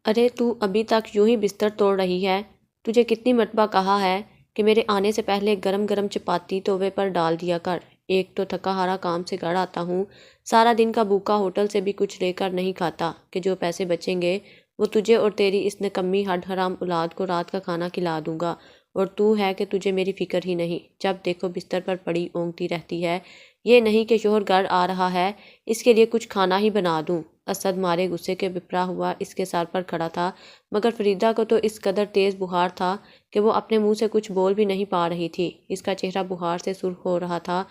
ارے تو ابھی تک یوں ہی بستر توڑ رہی ہے؟ تجھے کتنی مرتبہ کہا ہے کہ میرے آنے سے پہلے گرم گرم چپاتی توے پر ڈال دیا کر۔ ایک تو تھکا ہارا کام سے گھر آتا ہوں، سارا دن کا بھوکا ہوٹل سے بھی کچھ لے کر نہیں کھاتا کہ جو پیسے بچیں گے وہ تجھے اور تیری اس نکمی ہڈ حرام اولاد کو رات کا کھانا کھلا دوں گا، اور تو ہے کہ تجھے میری فکر ہی نہیں، جب دیکھو بستر پر پڑی اونگتی رہتی ہے۔ یہ نہیں کہ شوہر گھر آ رہا ہے اس کے لیے کچھ کھانا ہی بنا دوں۔ اسد مارے غصے کے بپرا ہوا اس کے سر پر کھڑا تھا، مگر فریدہ کو تو اس قدر تیز بخار تھا کہ وہ اپنے منہ سے کچھ بول بھی نہیں پا رہی تھی۔ اس کا چہرہ بخار سے سرخ ہو رہا تھا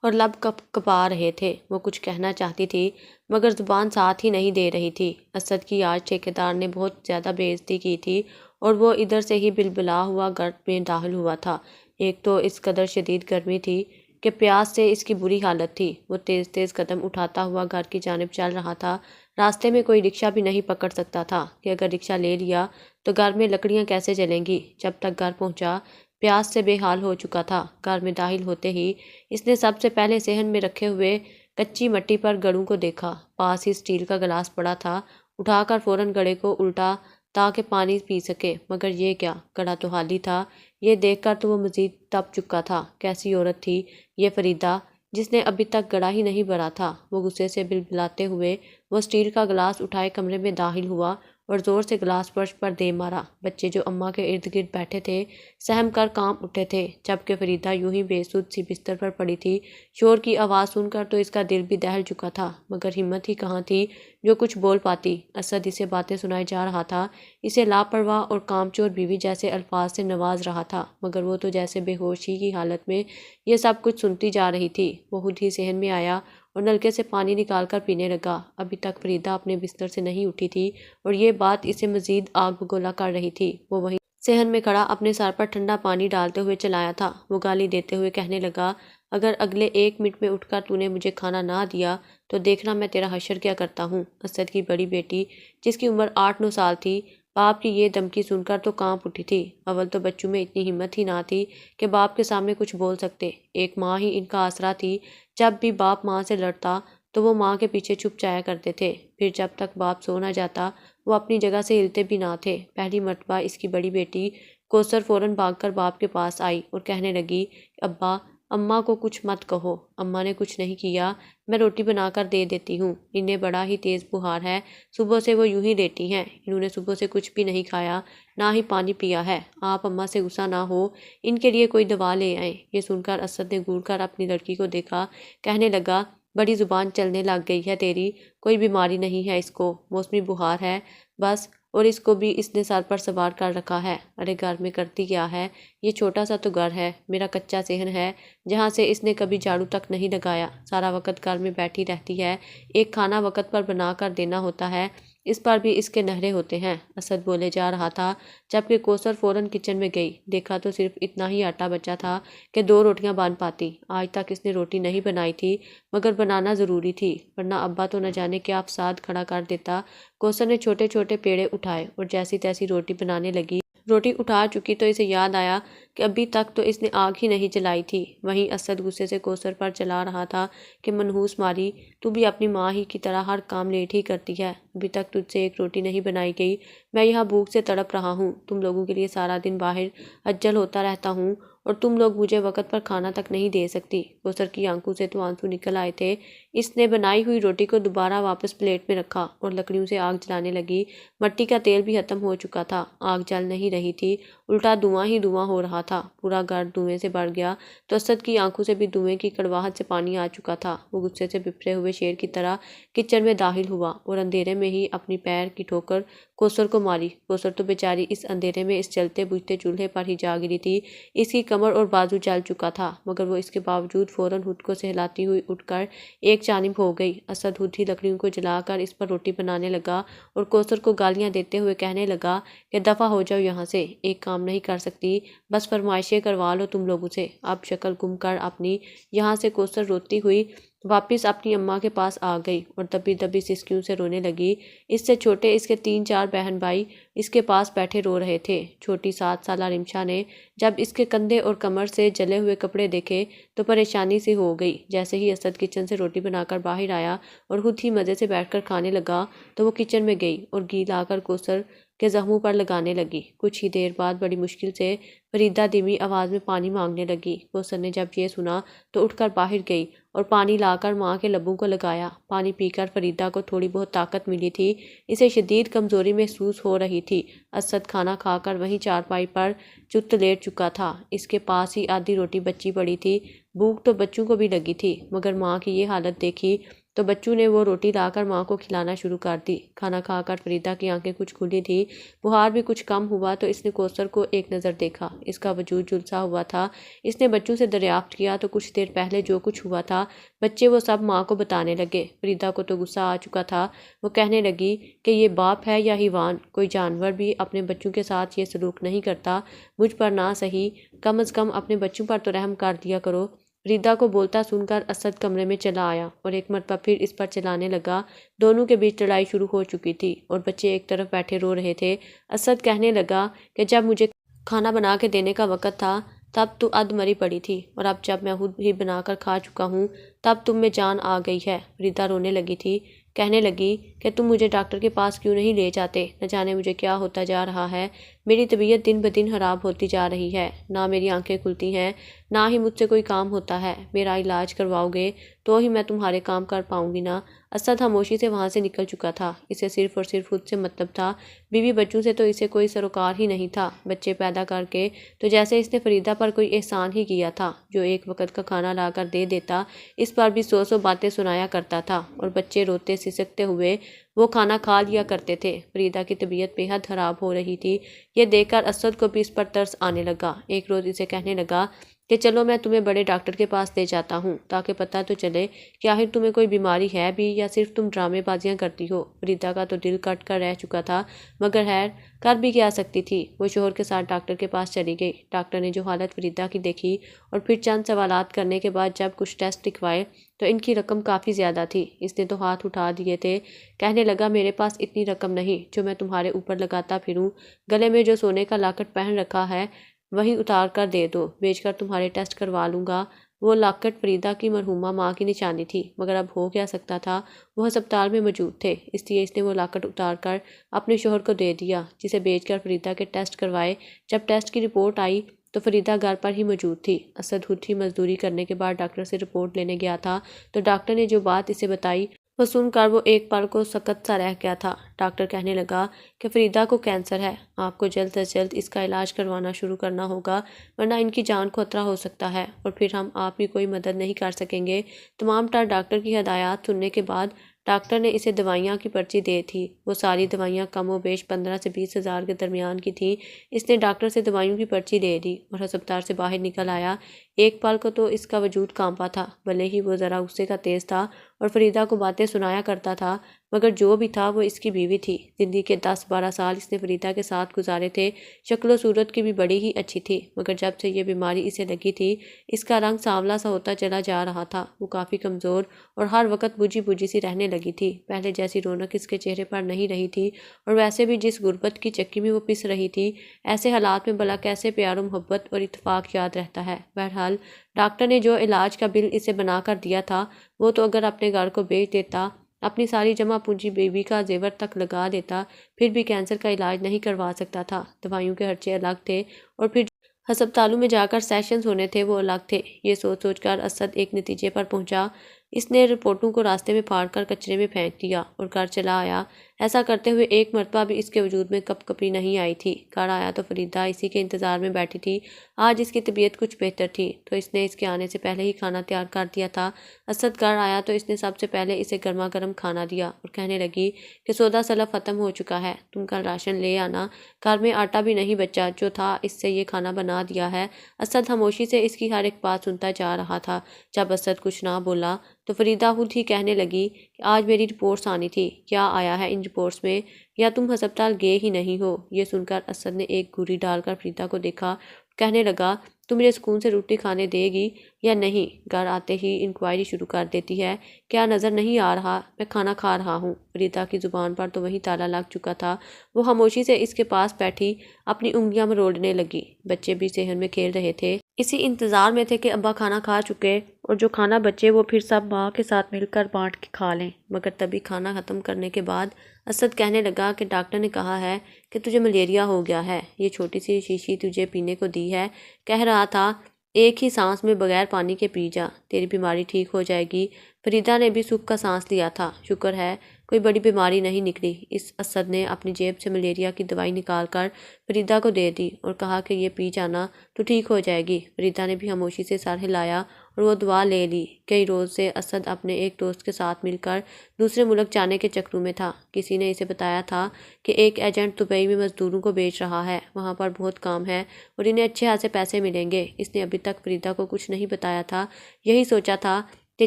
اور لب کپ کپا رہے تھے۔ وہ کچھ کہنا چاہتی تھی مگر زبان ساتھ ہی نہیں دے رہی تھی۔ اسد کی آج ٹھیکیدار نے بہت زیادہ بے عزتی کی تھی اور وہ ادھر سے ہی بلبلا ہوا گھر میں داخل ہوا تھا۔ ایک تو اس قدر شدید گرمی تھی کہ پیاس سے اس کی بری حالت تھی۔ وہ تیز تیز قدم اٹھاتا ہوا گھر کی جانب چل رہا تھا۔ راستے میں کوئی رکشہ بھی نہیں پکڑ سکتا تھا کہ اگر رکشہ لے لیا تو گھر میں لکڑیاں کیسے جلیں گی۔ جب تک گھر پہنچا پیاس سے بے حال ہو چکا تھا۔ گھر میں داخل ہوتے ہی اس نے سب سے پہلے صحن میں رکھے ہوئے کچی مٹی پر گڑوں کو دیکھا۔ پاس ہی اسٹیل کا گلاس پڑا تھا، اٹھا کر فوراً گڑے کو الٹا تاکہ پانی پی سکے، مگر یہ کیا، گڑا تو خالی تھا۔ یہ دیکھ کر تو وہ مزید تپ چکا تھا۔ کیسی عورت تھی یہ فریدہ جس نے ابھی تک گڑا ہی نہیں بھرا تھا۔ وہ غصے سے بلبلاتے ہوئے وہ اسٹیل کا گلاس اٹھائے کمرے میں داخل ہوا اور زور سے گلاس فرش پر دے مارا۔ بچے جو اماں کے ارد گرد بیٹھے تھے سہم کر کانپ اٹھے تھے، جبکہ فریدہ یوں ہی بے سود سی بستر پر پڑی تھی۔ شور کی آواز سن کر تو اس کا دل بھی دہل چکا تھا، مگر ہمت ہی کہاں تھی جو کچھ بول پاتی۔ اسد اسے باتیں سنائے جا رہا تھا، اسے لاپرواہ اور کامچور بیوی جیسے الفاظ سے نواز رہا تھا، مگر وہ تو جیسے بے ہوشی کی حالت میں یہ سب کچھ سنتی جا رہی تھی۔ وہ خود ہی صحن میں آیا اور نلکے سے پانی نکال کر پینے لگا۔ ابھی تک فریدہ اپنے بستر سے نہیں اٹھی تھی اور یہ بات اسے مزید آگ بگولا کر رہی تھی۔ وہ وہیں صحن میں کھڑا اپنے سر پر ٹھنڈا پانی ڈالتے ہوئے چلایا تھا۔ وہ گالی دیتے ہوئے کہنے لگا، اگر اگلے 1 منٹ میں اٹھ کر تو نے مجھے کھانا نہ دیا تو دیکھنا میں تیرا حشر کیا کرتا ہوں۔ اسد کی بڑی بیٹی جس کی عمر 8-9 سال تھی باپ کی یہ دھمکی سن کر تو کانپ اٹھی تھی۔ اول تو بچوں میں اتنی ہمت ہی نہ تھی کہ باپ کے سامنے کچھ بول سکتے۔ ایک ماں ہی ان کا آسرا تھی، جب بھی باپ ماں سے لڑتا تو وہ ماں کے پیچھے چھپ جایا کرتے تھے، پھر جب تک باپ سو نہ جاتا وہ اپنی جگہ سے ہلتے بھی نہ تھے۔ پہلی مرتبہ اس کی بڑی بیٹی کوثر فوراً بھاگ کر باپ کے پاس آئی اور کہنے لگی، ابا اماں کو کچھ مت کہو، اماں نے کچھ نہیں کیا، میں روٹی بنا کر دے دیتی ہوں، انہیں بڑا ہی تیز بخار ہے، صبح سے وہ یوں ہی لیٹی ہیں، انہوں نے صبح سے کچھ بھی نہیں کھایا نہ ہی پانی پیا ہے، آپ اماں سے غصہ نہ ہو، ان کے لیے کوئی دوا لے آئیں۔ یہ سن کر اسد نے گھور کر اپنی لڑکی کو دیکھا، کہنے لگا، بڑی زبان چلنے لگ گئی ہے تیری، کوئی بیماری نہیں ہے اس کو، موسمی بخار ہے بس، اور اس کو بھی اس نے سر پر سوار کر رکھا ہے۔ ارے گھر میں کرتی کیا ہے، یہ چھوٹا سا تو گھر ہے، میرا کچا صحن ہے جہاں سے اس نے کبھی جھاڑو تک نہیں لگایا، سارا وقت گھر میں بیٹھی رہتی ہے، ایک کھانا وقت پر بنا کر دینا ہوتا ہے، اس پر بھی اس کے نخرے ہوتے ہیں۔ اسد بولے جا رہا تھا جبکہ کوثر فوراً کچن میں گئی۔ دیکھا تو صرف اتنا ہی آٹا بچا تھا کہ 2 روٹیاں باندھ پاتی۔ آج تک اس نے روٹی نہیں بنائی تھی، مگر بنانا ضروری تھی، ورنہ ابا تو نہ جانے کیا فساد کھڑا کر دیتا۔ کوثر نے چھوٹے چھوٹے پیڑے اٹھائے اور جیسی تیسی روٹی بنانے لگی۔ روٹی اٹھا چکی تو اسے یاد آیا کہ ابھی تک تو اس نے آگ ہی نہیں جلائی تھی۔ وہیں اسد غصے سے کوثر پر چلا رہا تھا کہ منحوس ماری، تو بھی اپنی ماں ہی کی طرح ہر کام لیٹ ہی کرتی ہے، ابھی تک تجھ سے ایک روٹی نہیں بنائی گئی، میں یہاں بھوک سے تڑپ رہا ہوں، تم لوگوں کے لیے سارا دن باہر حجل ہوتا رہتا ہوں اور تم لوگ مجھے وقت پر کھانا تک نہیں دے سکتی۔ کوثر کی آنکھوں سے تو آنسو نکل آئے تھے۔ اس نے بنائی ہوئی روٹی کو دوبارہ واپس پلیٹ میں رکھا اور لکڑیوں سے آگ جلانے لگی۔ مٹی کا تیل بھی ختم ہو چکا تھا، آگ جل نہیں رہی تھی، الٹا دھواں ہی دھواں ہو رہا تھا، پورا گھر دھوئیں سے بھر گیا تو اسد کی آنکھوں سے بھی دھوئیں کی کڑواہٹ سے پانی آ چکا تھا۔ وہ غصے سے بپھرے ہوئے شیر کی طرح کچن میں داخل ہوا اور اندھیرے میں ہی اپنی پیر کی ٹھوکر کوثر کو ماری۔ کوثر تو بیچاری اس اندھیرے میں اس جلتے بجھتے چولہے پر ہی جا گری تھی، اس کی کمر اور بازو جل چکا تھا، مگر وہ اس کے باوجود فوراً خود کو سہلاتی ہوئی اٹھ کر ایک جانب ہو گئی۔ اسد خود ہی لکڑیوں کو جلا کر اس پر روٹی بنانے لگا اور کوثر کو گالیاں دیتے ہوئے کہنے لگا کہ دفع ہو جاؤ یہاں سے، ایک کام نہیں کر سکتی، بس فرمائشیں کروا لو تم لوگوں سے۔ اب شکل گم کر اپنی یہاں سے کوثر روتی ہوئی واپس اپنی اماں کے پاس آ گئی اور دبی دبی سسکیوں سے رونے لگی۔ اس سے چھوٹے اس کے 3-4 بہن بھائی اس کے پاس بیٹھے رو رہے تھے۔ چھوٹی 7 سالہ رمشا نے جب اس کے کندھے اور کمر سے جلے ہوئے کپڑے دیکھے تو پریشانی سی ہو گئی۔ جیسے ہی اسد کچن سے روٹی بنا کر باہر آیا اور خود ہی مزے سے بیٹھ کر کھانے لگا تو وہ کچن میں گئی اور گھی لا کر کوثر کے زخموں پر لگانے لگی۔ کچھ ہی دیر بعد بڑی مشکل سے فریدہ دھیمی آواز میں پانی مانگنے لگی۔ کوثر نے جب یہ سنا تو اٹھ کر باہر گئی اور پانی لا کر ماں کے لبوں کو لگایا۔ پانی پی کر فریدہ کو تھوڑی بہت طاقت ملی تھی۔ اسے شدید کمزوری محسوس ہو رہی تھی۔ اسد کھانا کھا کر وہیں چارپائی پر چت لیٹ چکا تھا۔ اس کے پاس ہی آدھی روٹی بچی پڑی تھی۔ بھوک تو بچوں کو بھی لگی تھی، مگر ماں کی یہ حالت دیکھی تو بچوں نے وہ روٹی لا کر ماں کو کھلانا شروع کر دی۔ کھانا کھا کر فریدہ کی آنکھیں کچھ کھلی تھی، بخار بھی کچھ کم ہوا تو اس نے کوثر کو ایک نظر دیکھا۔ اس کا وجود جھلسا ہوا تھا۔ اس نے بچوں سے دریافت کیا تو کچھ دیر پہلے جو کچھ ہوا تھا بچے وہ سب ماں کو بتانے لگے۔ فریدہ کو تو غصہ آ چکا تھا۔ وہ کہنے لگی کہ یہ باپ ہے یا حیوان، کوئی جانور بھی اپنے بچوں کے ساتھ یہ سلوک نہیں کرتا۔ مجھ پر نہ سہی، کم از کم اپنے بچوں پر تو رحم کر دیا کرو۔ فریدہ کو بولتا سن کر اسد کمرے میں چلا آیا اور ایک مرتبہ پھر اس پر چلانے لگا۔ دونوں کے بیچ لڑائی شروع ہو چکی تھی اور بچے ایک طرف بیٹھے رو رہے تھے۔ اسد کہنے لگا کہ جب مجھے کھانا بنا کے دینے کا وقت تھا تب تو اد مری پڑی تھی، اور اب جب میں خود ہی بنا کر کھا چکا ہوں تب تم میں جان آ گئی ہے۔ فریدہ رونے لگی تھی، کہنے لگی کہ تم مجھے ڈاکٹر کے پاس کیوں نہیں لے جاتے؟ نہ جانے مجھے کیا ہوتا جا رہا ہے۔ میری طبیعت دن بدن خراب ہوتی جا رہی ہے، نہ میری آنکھیں کھلتی ہیں، نہ ہی مجھ سے کوئی کام ہوتا ہے۔ میرا علاج کرواؤ گے تو ہی میں تمہارے کام کر پاؤں گی نا۔ اسد خاموشی سے وہاں سے نکل چکا تھا۔ اسے صرف اور صرف خود سے مطلب تھا، بیوی بچوں سے تو اسے کوئی سروکار ہی نہیں تھا۔ بچے پیدا کر کے تو جیسے اس نے فریدہ پر کوئی احسان ہی کیا تھا، جو ایک وقت کا کھانا لا کر دے دیتا، اس پر بھی 100 باتیں سنایا کرتا تھا، اور بچے روتے سسکتے ہوئے وہ کھانا کھا لیا کرتے تھے۔ فریدہ کی طبیعت بے حد خراب ہو رہی تھی۔ یہ دیکھ کر اسد کو بھی اس پر ترس آنے لگا۔ ایک روز اسے کہنے لگا کہ چلو میں تمہیں بڑے ڈاکٹر کے پاس لے جاتا ہوں، تاکہ پتہ تو چلے کہ آخر تمہیں کوئی بیماری ہے بھی یا صرف تم ڈرامے بازیاں کرتی ہو۔ فریدہ کا تو دل کٹ کر رہ چکا تھا، مگر خیر کر بھی کیا سکتی تھی۔ وہ شوہر کے ساتھ ڈاکٹر کے پاس چلی گئی۔ ڈاکٹر نے جو حالت فریدہ کی دیکھی اور پھر چند سوالات کرنے کے بعد جب کچھ ٹیسٹ لکھوائے تو ان کی رقم کافی زیادہ تھی۔ اس نے تو ہاتھ اٹھا دیے تھے، کہنے لگا میرے پاس اتنی رقم نہیں جو میں تمہارے اوپر لگاتا پھروں۔ گلے میں جو سونے کا لاکٹ پہن رکھا ہے وہی اتار کر دے دو، بیچ کر تمہارے ٹیسٹ کروا لوں گا۔ وہ لاکٹ فریدہ کی مرحومہ ماں کی نشانی تھی، مگر اب ہو کیا سکتا تھا، وہ ہسپتال میں موجود تھے، اس لیے اس نے وہ لاکٹ اتار کر اپنے شوہر کو دے دیا، جسے بیچ کر فریدہ کے ٹیسٹ کروائے۔ جب ٹیسٹ کی رپورٹ آئی تو فریدہ گھر پر ہی موجود تھی۔ اسد خود ہی مزدوری کرنے کے بعد ڈاکٹر سے رپورٹ لینے گیا تھا تو ڈاکٹر نے جو بات اسے بتائی وہ سن کر وہ ایک پل کو سکت سا رہ گیا تھا۔ ڈاکٹر کہنے لگا کہ فریدہ کو کینسر ہے، آپ کو جلد از جلد اس کا علاج کروانا شروع کرنا ہوگا، ورنہ ان کی جان کو خطرہ ہو سکتا ہے، اور پھر ہم آپ کی کوئی مدد نہیں کر سکیں گے۔ تمام تر ڈاکٹر کی ہدایات سننے کے بعد ڈاکٹر نے اسے دوائیاں کی پرچی دی تھی۔ وہ ساری دوائیاں کم و بیش 15 سے 20 ہزار کے درمیان کی تھیں۔ اس نے ڈاکٹر سے دوائیوں کی پرچی دے دی اور ہسپتال سے باہر نکل آیا۔ ایک پل کو تو اس کا وجود کانپا تھا، بھلے ہی وہ ذرا غصے کا تیز تھا اور فریدہ کو باتیں سنایا کرتا تھا، مگر جو بھی تھا وہ اس کی بیوی تھی۔ زندگی کے 10-12 سال اس نے فریدہ کے ساتھ گزارے تھے۔ شکل و صورت کی بھی بڑی ہی اچھی تھی، مگر جب سے یہ بیماری اسے لگی تھی اس کا رنگ سانولا سا ہوتا چلا جا رہا تھا۔ وہ کافی کمزور اور ہر وقت بجھی بجھی سی رہنے لگی تھی۔ پہلے جیسی رونق اس کے چہرے پر نہیں رہی تھی، اور ویسے بھی جس غربت کی چکی میں وہ پس رہی تھی، ایسے حالات میں بھلا کیسے پیار و محبت اور اتفاق یاد رہتا ہے۔ بہرحال ڈاکٹر نے جو علاج کا بل اسے بنا کر دیا تھا وہ تو اگر اپنے گھر کو بیچ دیتا، اپنی ساری جمع پونجی بیوی کا زیور تک لگا دیتا، پھر بھی کینسر کا علاج نہیں کروا سکتا تھا۔ دوائیوں کے خرچے الگ تھے اور پھر ہسپتالوں میں جا کر سیشنز ہونے تھے وہ الگ تھے۔ یہ سوچ سوچ کر اسد ایک نتیجے پر پہنچا۔ اس نے رپورٹوں کو راستے میں پھاڑ کر کچرے میں پھینک دیا اور گھر چلا آیا۔ ایسا کرتے ہوئے ایک مرتبہ بھی اس کے وجود میں کپ کپی نہیں آئی تھی۔ گھر آیا تو فریدہ اسی کے انتظار میں بیٹھی تھی۔ آج اس کی طبیعت کچھ بہتر تھی تو اس نے اس کے آنے سے پہلے ہی کھانا تیار کر دیا تھا۔ اسد گھر آیا تو اس نے سب سے پہلے اسے گرما گرم کھانا دیا اور کہنے لگی کہ سودا سلف ختم ہو چکا ہے، تم کل راشن لے آنا، گھر میں آٹا بھی نہیں بچا، جو تھا اس سے یہ کھانا بنا دیا ہے۔ اسد خاموشی سے اس کی ہر ایک بات سنتا جا رہا تھا۔ جب اسد کچھ نہ بولا تو فریدہ خود ہی کہنے لگی کہ آج میری رپورٹس آنی تھی، کیا آیا ہے ان رپورٹس میں، یا تم ہسپتال گئے ہی نہیں ہو؟ یہ سن کر اسد نے ایک گوری ڈال کر فریدہ کو دیکھا، کہنے لگا تو مجھے سکون سے روٹی کھانے دے گی یا نہیں؟ گھر آتے ہی انکوائری شروع کر دیتی ہے، کیا نظر نہیں آ رہا میں کھانا کھا رہا ہوں؟ فریدہ کی زبان پر تو وہی تالا لگ چکا تھا۔ وہ خاموشی سے اس کے پاس بیٹھی اپنی انگلیاں مروڑنے لگی۔ بچے بھی صحن میں کھیل رہے تھے، اسی انتظار میں تھے کہ ابا کھانا کھا چکے اور جو کھانا بچے وہ پھر سب ماں کے ساتھ مل کر بانٹ کے کھا لیں۔ مگر تبھی کھانا ختم کرنے کے بعد اسد کہنے لگا کہ ڈاکٹر نے کہا ہے کہ تجھے ملیریا ہو گیا ہے، یہ چھوٹی سی شیشی تجھے پینے کو دی ہے، کہہ رہا تھا ایک ہی سانس میں بغیر پانی کے پی جا، تیری بیماری ٹھیک ہو جائے گی۔ فریدہ نے بھی سکھ کا سانس لیا تھا، شکر ہے کوئی بڑی بیماری نہیں نکلی۔ اس اسد نے اپنی جیب سے ملیریا کی دوائی نکال کر فریدہ کو دے دی اور کہا کہ یہ پی جانا تو ٹھیک ہو جائے گی۔ فریدہ نے بھی خاموشی سے سر ہلایا اور وہ دوا لے لی۔ کئی روز سے اسد اپنے ایک دوست کے ساتھ مل کر دوسرے ملک جانے کے چکروں میں تھا۔ کسی نے اسے بتایا تھا کہ ایک ایجنٹ دبئی میں مزدوروں کو بیچ رہا ہے، وہاں پر بہت کام ہے اور انہیں اچھے خاصے پیسے ملیں گے۔ اس نے ابھی تک فریدہ کو کچھ نہیں بتایا تھا، یہی سوچا تھا کہ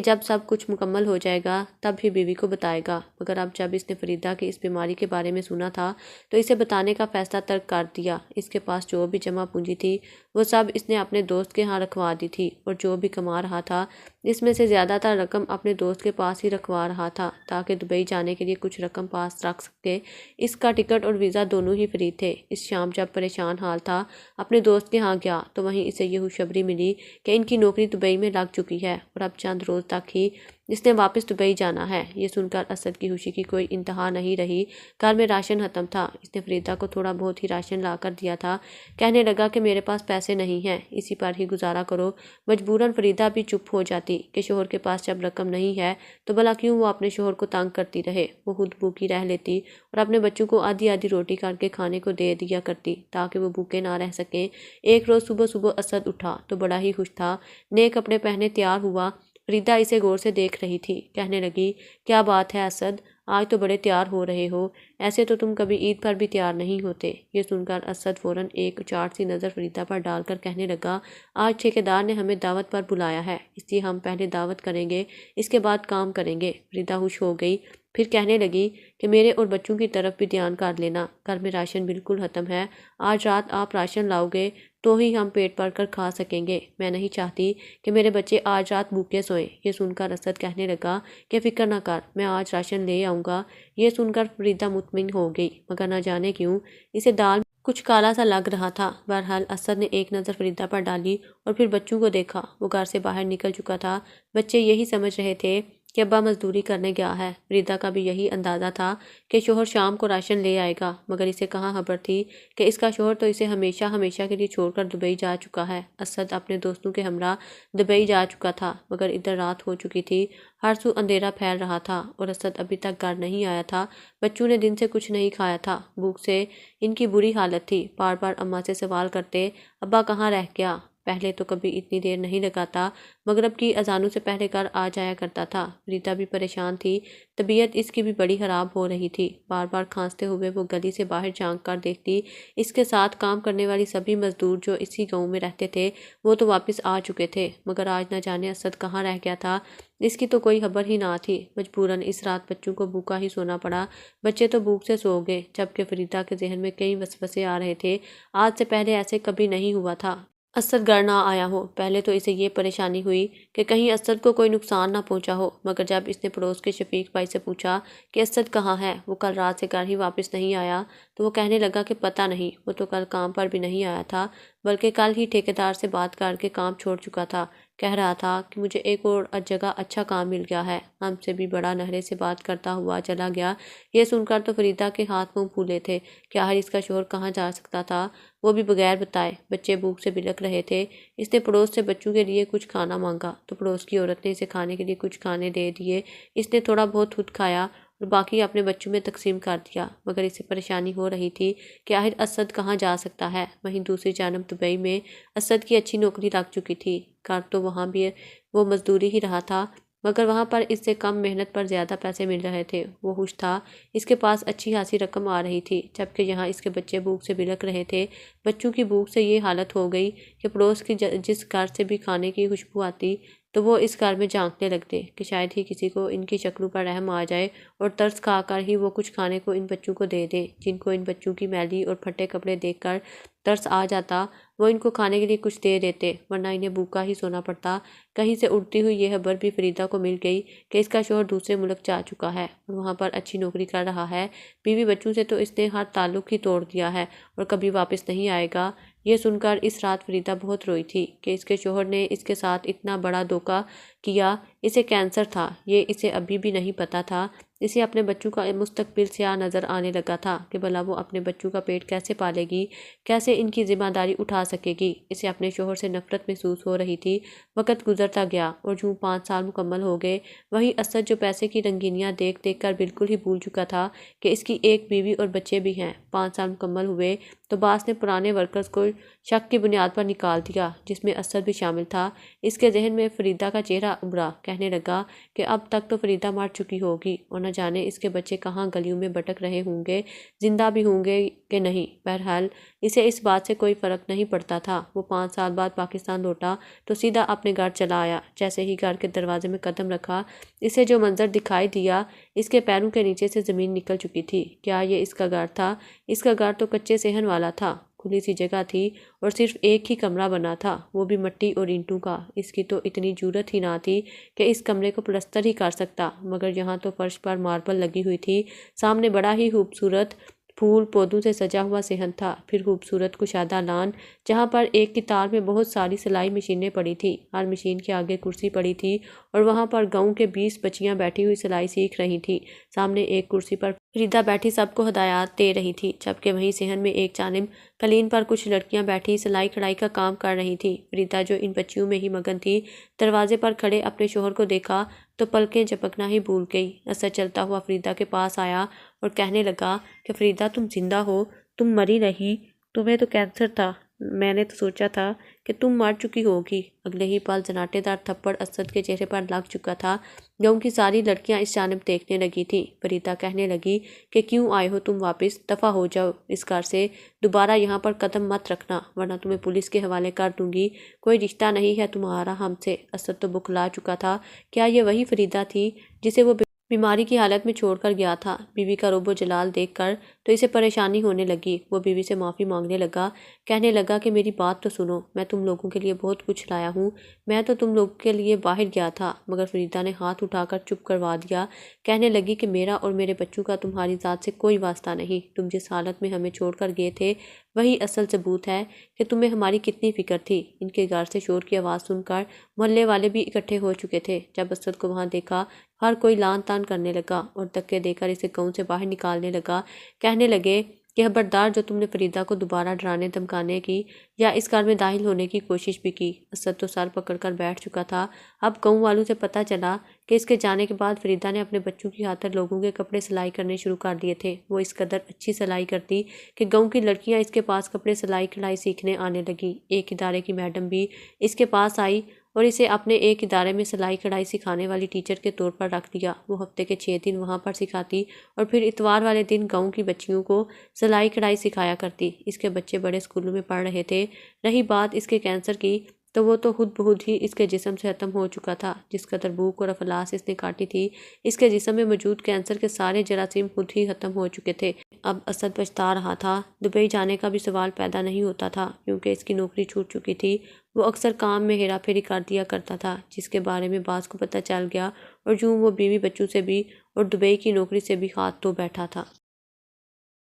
جب سب کچھ مکمل ہو جائے گا تب ہی بیوی کو بتائے گا، مگر اب جب اس نے فریدہ کی اس بیماری کے بارے میں سنا تھا تو اسے بتانے کا فیصلہ ترک کر دیا۔ اس کے پاس جو بھی جمع پونجی تھی وہ سب اس نے اپنے دوست کے ہاں رکھوا دی تھی اور جو بھی کما رہا تھا اس میں سے زیادہ تر رقم اپنے دوست کے پاس ہی رکھوا رہا تھا تاکہ دبئی جانے کے لیے کچھ رقم پاس رکھ سکے۔ اس کا ٹکٹ اور ویزا دونوں ہی فری تھے۔ اس شام جب پریشان حال تھا اپنے دوست کے ہاں گیا تو وہیں اسے یہ خوشخبری ملی کہ ان کی نوکری دبئی میں لگ چکی ہے اور اب چند روز تک ہی اس نے واپس دبئی جانا ہے۔ یہ سن کر اسد کی خوشی کی کوئی انتہا نہیں رہی۔ گھر میں راشن ختم تھا، اس نے فریدہ کو تھوڑا بہت ہی راشن لا کر دیا تھا۔ کہنے لگا کہ میرے پاس پیسے نہیں ہیں، اسی پر ہی گزارا کرو۔ مجبوراً فریدہ بھی چپ ہو جاتی کہ شوہر کے پاس جب رقم نہیں ہے تو بھلا کیوں وہ اپنے شوہر کو تنگ کرتی رہے۔ وہ خود بھوکی رہ لیتی اور اپنے بچوں کو آدھی آدھی روٹی کر کے کھانے کو دے دیا کرتی تاکہ وہ بھوکے نہ رہ سکیں۔ ایک روز صبح صبح اسد اٹھا تو بڑا ہی خوش تھا، نئے کپڑے پہنے تیار ہوا۔ فریدہ اسے غور سے دیکھ رہی تھی، کہنے لگی کیا بات ہے اسد، آج تو بڑے تیار ہو رہے ہو، ایسے تو تم کبھی عید پر بھی تیار نہیں ہوتے۔ یہ سن کر اسد فوراً ایک چاٹ سی نظر فریدہ پر ڈال کر کہنے لگا آج ٹھیکیدار نے ہمیں دعوت پر بلایا ہے، اس لیے ہم پہلے دعوت کریں گے، اس کے بعد کام کریں گے۔ فریدہ خوش ہو گئی، پھر کہنے لگی کہ میرے اور بچوں کی طرف بھی دھیان کر لینا، گھر میں راشن بالکل ختم ہے، آج رات آپ راشن لاؤ گے تو ہی ہم پیٹ بھر کر کھا سکیں گے، میں نہیں چاہتی کہ میرے بچے آج رات بھوکے سوئیں۔ یہ سن کر اسد کہنے لگا کہ فکر نہ کر، میں آج راشن لے آؤں گا۔ یہ سن کر فریدہ مطمئن ہو گئی، مگر نہ جانے کیوں اسے دال کچھ کالا سا لگ رہا تھا۔ بہرحال اسد نے ایک نظر فریدہ پر ڈالی اور پھر بچوں کو دیکھا، وہ گھر سے باہر نکل چکا تھا۔ بچے یہی سمجھ رہے تھے کہ ابا مزدوری کرنے گیا ہے۔ فریدہ کا بھی یہی اندازہ تھا کہ شوہر شام کو راشن لے آئے گا، مگر اسے کہاں خبر تھی کہ اس کا شوہر تو اسے ہمیشہ ہمیشہ کے لیے چھوڑ کر دبئی جا چکا ہے۔ اسد اپنے دوستوں کے ہمراہ دبئی جا چکا تھا، مگر ادھر رات ہو چکی تھی، ہر سو اندھیرا پھیل رہا تھا اور اسد ابھی تک گھر نہیں آیا تھا۔ بچوں نے دن سے کچھ نہیں کھایا تھا، بھوک سے ان کی بری حالت تھی، بار بار اماں سے سوال کرتے ابا کہاں رہ گیا۔ پہلے تو کبھی اتنی دیر نہیں لگاتا، مغرب کی اذانوں سے پہلے گھر آ جایا کرتا تھا۔ فریدہ بھی پریشان تھی، طبیعت اس کی بھی بڑی خراب ہو رہی تھی، بار بار کھانستے ہوئے وہ گلی سے باہر جھانک کر دیکھتی۔ اس کے ساتھ کام کرنے والی سبھی مزدور جو اسی گاؤں میں رہتے تھے وہ تو واپس آ چکے تھے، مگر آج نہ جانے اسد کہاں رہ گیا تھا، اس کی تو کوئی خبر ہی نہ تھی۔ مجبوراً اس رات بچوں کو بھوکا ہی سونا پڑا۔ بچے تو بھوک سے سو گئے، جبکہ فریدہ کے ذہن میں کئی وسوسے آ رہے تھے، آج سے پہلے ایسے کبھی نہیں ہوا تھا اسد گھر نہ آیا ہو۔ پہلے تو اسے یہ پریشانی ہوئی کہ کہیں اسد کو کوئی نقصان نہ پہنچا ہو، مگر جب اس نے پڑوس کے شفیق بھائی سے پوچھا کہ اسد کہاں ہے، وہ کل رات سے گھر ہی واپس نہیں آیا، تو وہ کہنے لگا کہ پتہ نہیں، وہ تو کل کام پر بھی نہیں آیا تھا، بلکہ کل ہی ٹھیکیدار سے بات کر کے کام چھوڑ چکا تھا۔ کہہ رہا تھا کہ مجھے ایک اور جگہ اچھا کام مل گیا ہے، ہم سے بھی بڑا نہرے سے بات کرتا ہوا چلا گیا۔ یہ سن کر تو فریدہ کے ہاتھ منہ پھولے تھے کہ آخر اس کا شوہر کہاں جا سکتا تھا، وہ بھی بغیر بتائے۔ بچے بھوک سے بلک رہے تھے، اس نے پڑوس سے بچوں کے لیے کچھ کھانا مانگا تو پڑوس کی عورت نے اسے کھانے کے لیے کچھ کھانے دے دیے۔ اس نے تھوڑا بہت خود کھایا اور باقی اپنے بچوں میں تقسیم کر دیا، مگر اسے پریشانی ہو رہی تھی کہ آخر اسد کہاں جا سکتا ہے۔ وہیں دوسری جانب دبئی میں اسد کی اچھی نوکری لگ چکی تھی، کر تو وہاں بھی وہ مزدوری ہی رہا تھا، مگر وہاں پر اس سے کم محنت پر زیادہ پیسے مل رہے تھے۔ وہ خوش تھا، اس کے پاس اچھی خاصی رقم آ رہی تھی، جبکہ یہاں اس کے بچے بھوک سے بلک رہے تھے۔ بچوں کی بھوک سے یہ حالت ہو گئی کہ پڑوس کی جس گھر سے بھی کھانے کی خوشبو آتی تو وہ اس گھر میں جھانکنے لگتے کہ شاید ہی کسی کو ان کی شکلوں پر رحم آ جائے اور ترس کھا کر ہی وہ کچھ کھانے کو ان بچوں کو دے دیں، جن کو ان بچوں کی میلی اور پھٹے کپڑے دیکھ کر ترس آ جاتا وہ ان کو کھانے کے لیے کچھ دے دیتے، ورنہ انہیں بھوکا ہی سونا پڑتا۔ کہیں سے اڑتی ہوئی یہ خبر بھی فریدہ کو مل گئی کہ اس کا شوہر دوسرے ملک جا چکا ہے اور وہاں پر اچھی نوکری کر رہا ہے۔ بیوی بچوں سے تو اس نے ہر تعلق ہی توڑ دیا ہے اور کبھی واپس نہیں آئے گا۔ یہ سن کر اس رات فریدہ بہت روئی تھی کہ اس کے شوہر نے اس کے ساتھ اتنا بڑا دھوکہ کیا۔ اسے کینسر تھا، یہ اسے ابھی بھی نہیں پتا تھا۔ اسے اپنے بچوں کا مستقبل سیاہ نظر آنے لگا تھا کہ بھلا وہ اپنے بچوں کا پیٹ کیسے پالے گی، کیسے ان کی ذمہ داری اٹھا سکے گی۔ اسے اپنے شوہر سے نفرت محسوس ہو رہی تھی۔ وقت گزرتا گیا اور جو 5 سال مکمل ہو گئے، وہی اسد جو پیسے کی رنگینیاں دیکھ دیکھ کر بالکل ہی بھول چکا تھا کہ اس کی ایک بیوی اور بچے بھی ہیں۔ 5 سال مکمل ہوئے تو باس نے پرانے ورکرز کو شک کی بنیاد پر نکال دیا، جس میں اسد بھی شامل تھا۔ اس کے ذہن میں فریدہ کا چہرہ ابھرا، کہنے لگا کہ اب تک تو فریدہ مر چکی ہوگی اور نہ جانے اس کے بچے کہاں گلیوں میں بھٹک رہے ہوں گے، زندہ بھی ہوں گے کہ نہیں۔ بہرحال اسے اس بات سے کوئی فرق نہیں پڑتا تھا۔ وہ 5 سال بعد پاکستان لوٹا تو سیدھا اپنے گھر چلا آیا۔ جیسے ہی گھر کے دروازے میں قدم رکھا، اسے جو منظر دکھائی دیا، اس کے پیروں کے نیچے سے زمین نکل چکی تھی۔ کیا یہ اس کا گھر تھا؟ اس کا گھر تو کچے صحن والا تھا، کھلی سی جگہ تھی اور صرف ایک ہی کمرہ بنا تھا، وہ بھی مٹی اور اینٹوں کا۔ اس کی تو اتنی جرأت ہی نہ تھی کہ اس کمرے کو پلستر ہی کر سکتا، مگر یہاں تو فرش پر ماربل لگی ہوئی تھی۔ سامنے بڑا ہی خوبصورت پھول پودوں سے سجا ہوا صحن تھا، پھر خوبصورت کشادہ لان جہاں پر ایک قطار میں بہت ساری سلائی مشینیں پڑی تھی۔ ہر مشین کے آگے کرسی پڑی تھی اور وہاں پر گاؤں کے 20 بچیاں بیٹھی ہوئی سلائی سیکھ رہی تھیں۔ سامنے ایک کرسی پر فریدہ بیٹھی سب کو ہدایات دے رہی تھی، جبکہ وہیں صحن میں ایک جانب قالین پر کچھ لڑکیاں بیٹھی سلائی کڑھائی کا کام کر رہی تھیں۔ فریدہ جو ان بچیوں میں ہی مگن تھی، دروازے پر کھڑے اپنے شوہر کو دیکھا تو پلکیں جھپکنا ہی بھول گئی۔ اسد چلتا ہوا فریدہ کے پاس آیا اور کہنے لگا کہ فریدہ تم زندہ ہو، تم مری نہیں، تمہیں تو کینسر تھا، میں نے تو سوچا تھا کہ تم مر چکی ہوگی۔ اگلے ہی پل زناٹے دار تھپڑ اسد کے چہرے پر لگ چکا تھا۔ گاؤں کی ساری لڑکیاں اس جانب دیکھنے لگی تھیں۔ فریدہ کہنے لگی کہ کیوں آئے ہو تم واپس، دفع ہو جاؤ، اس گھر سے دوبارہ یہاں پر قدم مت رکھنا ورنہ تمہیں پولیس کے حوالے کر دوں گی، کوئی رشتہ نہیں ہے تمہارا ہم سے۔ اسد تو بکلا چکا تھا۔ کیا یہ وہی فریدہ تھی جسے وہ بیماری کی حالت میں چھوڑ کر گیا تھا؟ بیوی کا روب و جلال دیکھ کر تو اسے پریشانی ہونے لگی۔ وہ بیوی سے معافی مانگنے لگا، کہنے لگا کہ میری بات تو سنو، میں تم لوگوں کے لیے بہت کچھ لایا ہوں، میں تو تم لوگوں کے لیے باہر گیا تھا۔ مگر فریدہ نے ہاتھ اٹھا کر چپ کروا دیا، کہنے لگی کہ میرا اور میرے بچوں کا تمہاری ذات سے کوئی واسطہ نہیں۔ تم جس حالت میں ہمیں چھوڑ کر گئے تھے وہی اصل ثبوت ہے کہ تمہیں ہماری کتنی فکر تھی۔ ان کے گھر سے شور کی آواز سن کر محلے والے بھی اکٹھے ہو چکے تھے۔ جب اسد کو وہاں دیکھا، ہر کوئی لان تان کرنے لگا اور دھکے دے کر اسے گاؤں سے باہر نکالنے لگا۔ کہنے لگے کہ خبردار جو تم نے فریدہ کو دوبارہ ڈرانے دھمکانے کی یا اس گھر میں داخل ہونے کی کوشش بھی کی۔ اسد تو سر پکڑ کر بیٹھ چکا تھا۔ اب گاؤں والوں سے پتہ چلا کہ اس کے جانے کے بعد فریدہ نے اپنے بچوں کی خاطر لوگوں کے کپڑے سلائی کرنے شروع کر دیے تھے۔ وہ اس قدر اچھی سلائی کرتی کہ گاؤں کی لڑکیاں اس کے پاس کپڑے سلائی کڑھائی سیکھنے آنے لگیں۔ ایک ادارے کی میڈم بھی اس کے پاس آئی اور اسے اپنے ایک ادارے میں سلائی کڑھائی سکھانے والی ٹیچر کے طور پر رکھ دیا۔ وہ ہفتے کے 6 دن وہاں پر سکھاتی اور پھر اتوار والے دن گاؤں کی بچیوں کو سلائی کڑھائی سکھایا کرتی۔ اس کے بچے بڑے اسکولوں میں پڑھ رہے تھے۔ رہی بات اس کے کینسر کی تو وہ تو خود بخود ہی اس کے جسم سے ختم ہو چکا تھا۔ جس قدر بھوک اور افلاس اس نے کاٹی تھی، اس کے جسم میں موجود کینسر کے سارے جراثیم خود ہی ختم ہو چکے تھے۔ اب اسد پچھتا رہا تھا۔ دبئی جانے کا بھی سوال پیدا نہیں ہوتا تھا کیونکہ اس کی نوکری چھوٹ چکی تھی۔ وہ اکثر کام میں ہیرا پھیری کر دیا کرتا تھا، جس کے بارے میں باس کو پتہ چل گیا اور یوں وہ بیوی بچوں سے بھی اور دبئی کی نوکری سے بھی ہاتھ دھو بیٹھا تھا۔